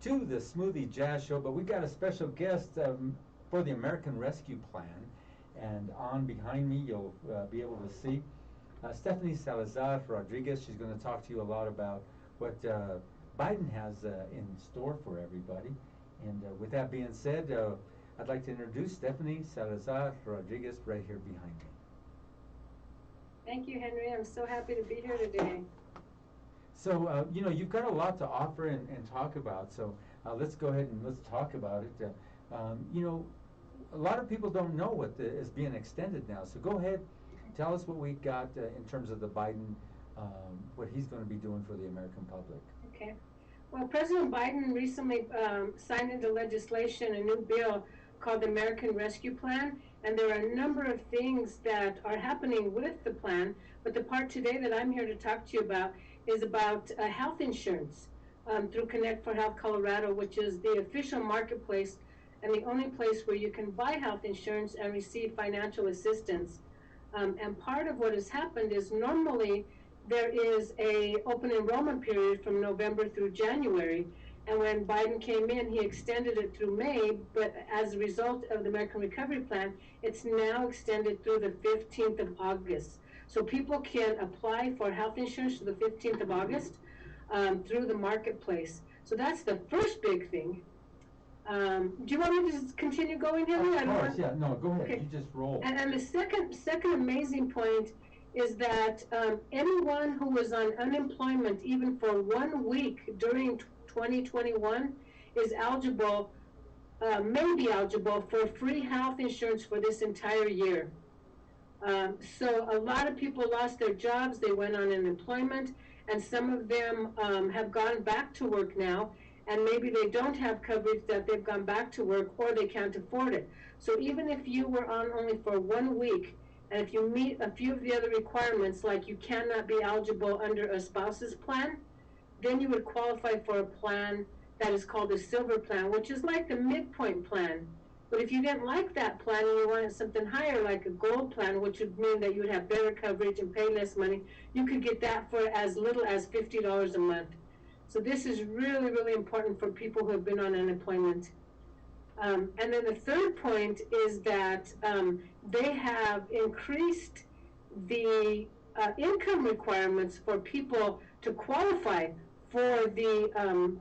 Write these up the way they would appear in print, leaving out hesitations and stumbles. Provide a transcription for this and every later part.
to the Smoothie Jazz Show, but we got a special guest for the American Rescue Plan. And on behind me, you'll be able to see Stephanie Salazar Rodriguez. She's going to talk to you a lot about what Biden has in store for everybody. And with that being said, I'd like to introduce Stephanie Salazar Rodriguez right here behind me. Thank you, Henry. I'm so happy to be here today. So, you've got a lot to offer and talk about, so let's go ahead and let's talk about it. A lot of people don't know what is being extended now, so go ahead, tell us what we got in terms of the Biden, what he's going to be doing for the American public. Okay. Well, President Biden recently signed into legislation a new bill called the American Rescue Plan, and there are a number of things that are happening with the plan, but the part today that I'm here to talk to you about is about health insurance through Connect for Health Colorado, which is the official marketplace and the only place where you can buy health insurance and receive financial assistance. And part of what has happened is normally there is a open enrollment period from November through January. And when Biden came in, he extended it through May, but as a result of the American Recovery Plan, it's now extended through the 15th of August. So people can apply for health insurance to the 15th of August through the marketplace. So that's the first big thing. Do you want me to just continue going, Henry? Of course, yeah. No, go ahead. Okay. You just roll. And the second amazing point is that anyone who was on unemployment even for 1 week during 2021 is eligible, may be eligible for free health insurance for this entire year. So a lot of people lost their jobs, they went on unemployment, and some of them have gone back to work now, and maybe they don't have coverage that they've gone back to work or they can't afford it. So even if you were on only for 1 week, and if you meet a few of the other requirements, like you cannot be eligible under a spouse's plan, then you would qualify for a plan that is called a silver plan, which is like the midpoint plan. But if you didn't like that plan and you wanted something higher, like a gold plan, which would mean that you would have better coverage and pay less money, you could get that for as little as $50 a month. So this is really, really important for people who have been on unemployment. And then the third point is that they have increased the income requirements for people to qualify for the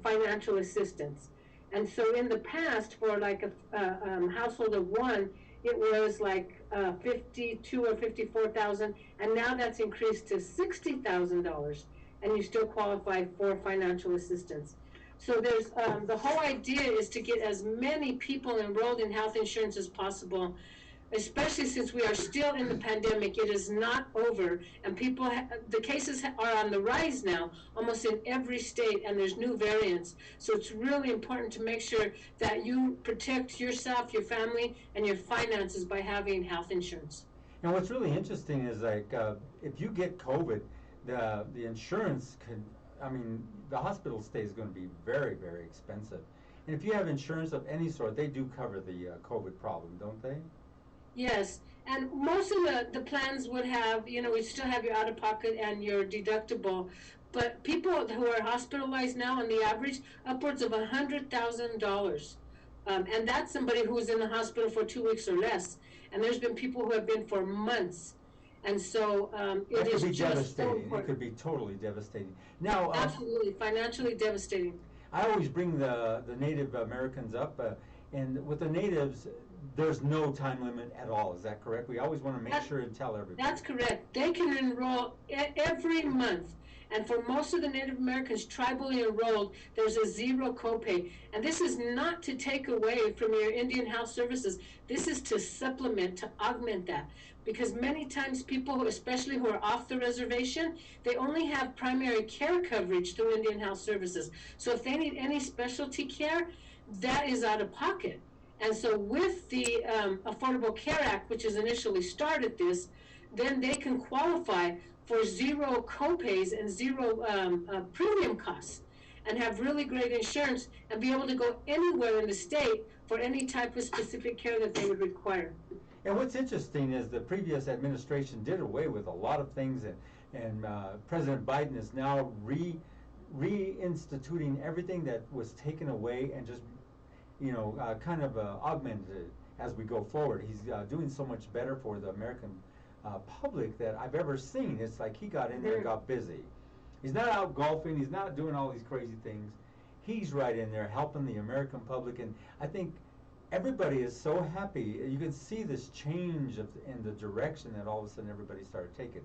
financial assistance. And so in the past, for like a household of one, it was like 52 or 54,000, and now that's increased to $60,000, and you still qualify for financial assistance. So there's the whole idea is to get as many people enrolled in health insurance as possible, especially since we are still in the pandemic. It is not over, and the cases are on the rise now, almost in every state, and there's new variants. So it's really important to make sure that you protect yourself, your family, and your finances by having health insurance. And what's really interesting is, like, if you get COVID, the insurance the hospital stay is going to be very, very expensive. And if you have insurance of any sort, they do cover the COVID problem, don't they? Yes, and most of the plans would have, we still have your out-of-pocket and your deductible, but people who are hospitalized now, on the average, upwards of $100,000. And that's somebody who was in the hospital for 2 weeks or less. And there's been people who have been for months. And so it is just devastating. It could be totally devastating. Now, absolutely, financially devastating. I always bring the Native Americans up, and with the natives, there's no time limit at all. Is that correct? We always want to make sure and tell everybody. That's correct. They can enroll every month. And for most of the Native Americans tribally enrolled, there's a zero copay. And this is not to take away from your Indian Health Services. This is to supplement, to augment that. Because many times people, especially who are off the reservation, they only have primary care coverage through Indian Health Services. So if they need any specialty care, that is out of pocket. And so with the Affordable Care Act, which has initially started this, then they can qualify for zero copays and zero premium costs, and have really great insurance and be able to go anywhere in the state for any type of specific care that they would require. And what's interesting is the previous administration did away with a lot of things, and President Biden is now reinstituting everything that was taken away and just, kind of augmented it as we go forward. He's doing so much better for the American public that I've ever seen. It's like he got in there and got busy. He's not out golfing. He's not doing all these crazy things. He's right in there helping the American public, and I think everybody is so happy. You can see this change in the direction that all of a sudden everybody started taking.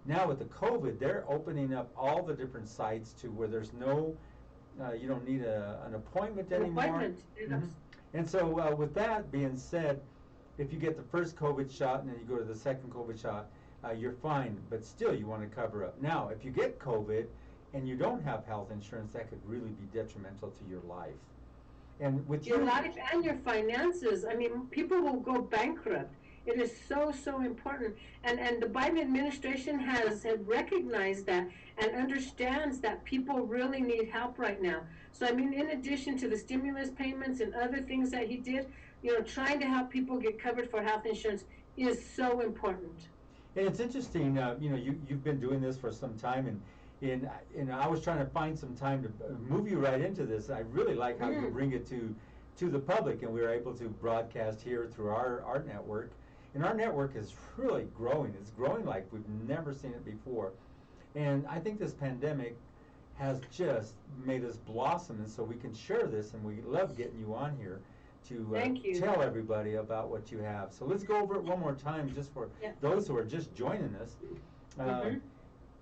Now with the COVID, they're opening up all the different sites to where there's no, you don't need an appointment anymore. Mm-hmm. And so with that being said, if you get the first COVID shot and then you go to the second COVID shot, you're fine, but still you want to cover up. Now, if you get COVID and you don't have health insurance, that could really be detrimental to your life. And with your life and your finances. I mean, people will go bankrupt. It is so, so important. And the Biden administration has recognized that and understands that people really need help right now. So, I mean, in addition to the stimulus payments and other things that he did, trying to help people get covered for health insurance is so important. And it's interesting, you've been doing this for some time, and I was trying to find some time to move you right into this. I really like how you bring it to the public, and we were able to broadcast here through our network. And our network is really growing. It's growing like we've never seen it before. And I think this pandemic has just made us blossom, and so we can share this, and we love getting you on here to tell everybody about what you have. So let's go over it one more time just for those who are just joining us.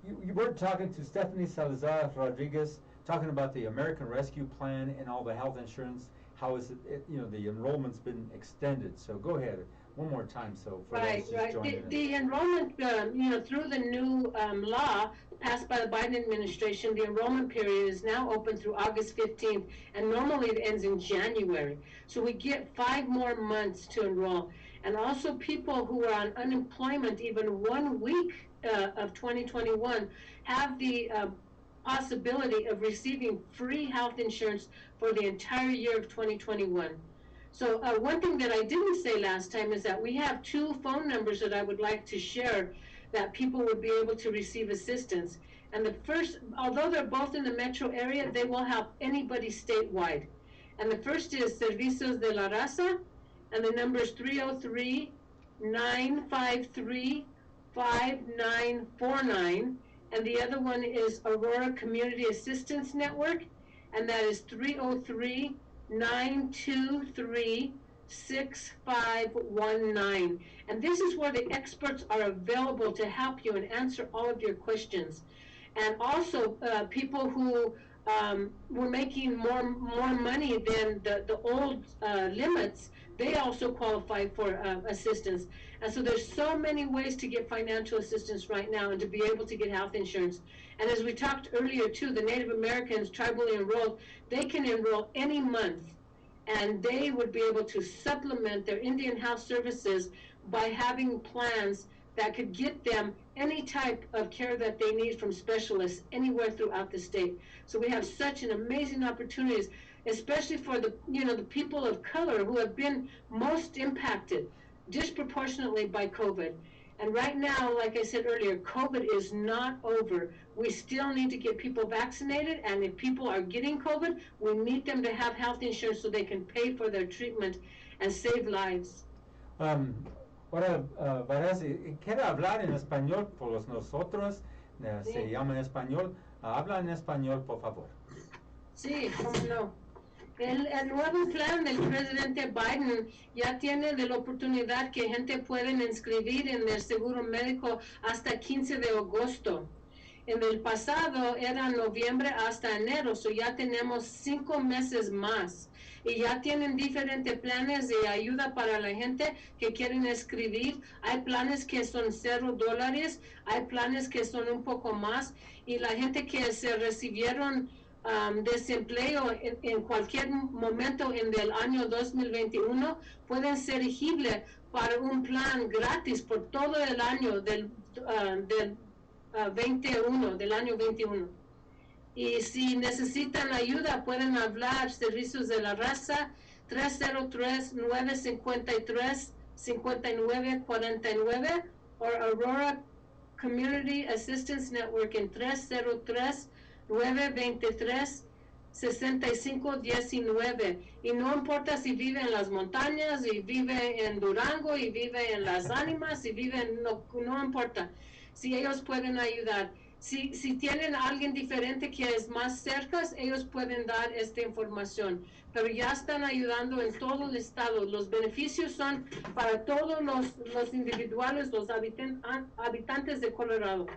You were talking to Stephanie Salazar Rodriguez, talking about the American Rescue Plan and all the health insurance. How is it, the enrollment's been extended. So go ahead one more time. So for those just joining us. The enrollment, through the new law passed by the Biden administration, the enrollment period is now open through August 15th, and normally it ends in January. So we get 5 more months to enroll. And also people who are on unemployment even 1 week of 2021 have the possibility of receiving free health insurance for the entire year of 2021. So one thing that I didn't say last time is that we have 2 phone numbers that I would like to share that people would be able to receive assistance. And the first, although they're both in the metro area, they will help anybody statewide. And the first is Servicios de la Raza, and the number is 303-953-5949. And the other one is Aurora Community Assistance Network, and that is 303-923-6519. And this is where the experts are available to help you and answer all of your questions. And also people who were making more money than the old limits, they also qualify for assistance. And so there's so many ways to get financial assistance right now and to be able to get health insurance. And as we talked earlier too, the Native Americans, tribally enrolled, they can enroll any month, and they would be able to supplement their Indian health services by having plans that could get them any type of care that they need from specialists anywhere throughout the state. So we have such an amazing opportunities, especially for the the people of color who have been most impacted disproportionately by COVID. And right now, like I said earlier, COVID is not over. We still need to get people vaccinated, and if people are getting COVID, we need them to have health insurance so they can pay for their treatment and save lives. Ahora, ¿quiere hablar en español por los nosotros? Se llama en español. Habla en español, por favor. Sí, cómo no. El nuevo plan del presidente Biden ya tiene de la oportunidad que gente puede inscribir en el seguro médico hasta 15 de agosto. En el pasado era noviembre hasta enero, so ya tenemos 5 meses más. Y ya tienen diferentes planes de ayuda para la gente que quieren escribir. Hay planes que son $0, hay planes que son un poco más. Y la gente que se recibieron desempleo en cualquier momento en el año 2021 pueden ser elegibles para un plan gratis por todo el año del año 21. Y si necesitan ayuda, pueden hablar Servicios de la Raza 303-953-5949 o Aurora Community Assistance Network en 303 923-6519. Y no importa si vive en las montañas, y vive en Durango, y vive en Las Ánimas, y vive en, no importa. Si ellos pueden ayudar. Si tienen a alguien diferente que es más cerca, ellos pueden dar esta información. Pero ya están ayudando en todo el estado. Los beneficios son para todos los individuales, los habitantes de Colorado.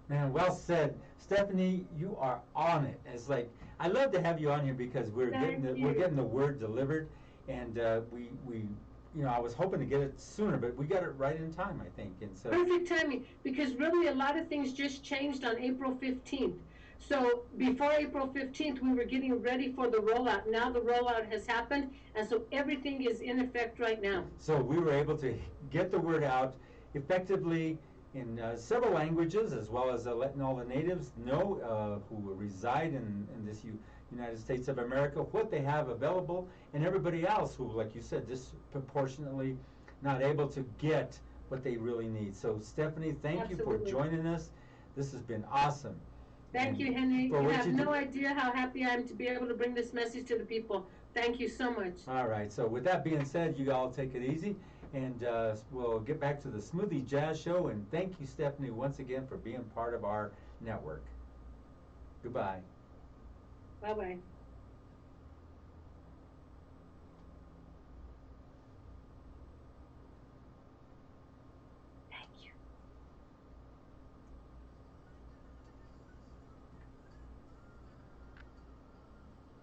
Man, well said. Stephanie, you are on it. It's like, I love to have you on here because we're getting the word delivered, and I was hoping to get it sooner, but we got it right in time, I think. And so Perfect timing, because really a lot of things just changed on April 15th. So before April 15th, we were getting ready for the rollout. Now the rollout has happened, and so everything is in effect right now. So we were able to get the word out effectively in several languages, as well as letting all the natives know who reside in this United States of America what they have available, and everybody else who, like you said, disproportionately not able to get what they really need. So Stephanie, thank you for joining us. This has been awesome. Thank you, Henry. You have no idea how happy I am to be able to bring this message to the people. Thank you so much. All right. So with that being said, you all take it easy, and we'll get back to the Smoothie Jazz Show. And thank you, Stephanie, once again for being part of our network. Goodbye. Bye-bye.